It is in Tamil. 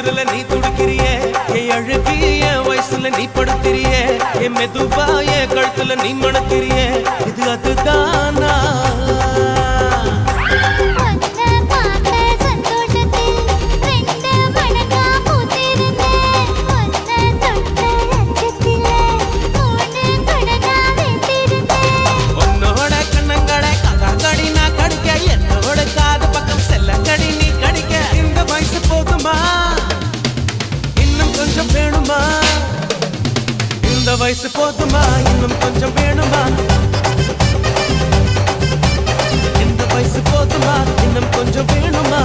தொடுதல நீ துடிக்கிறியே என் அழுகி என் வயசுல நீ படுத்திரியே என் மெதுவா என் கழுத்துல நீ மணக்கிறியே இது அதுதானா இந்த வயசு போதுமா இன்னும் கொஞ்சம் வேணுமா இந்த வயசு போதுமா இன்னும் கொஞ்சம் வேணுமா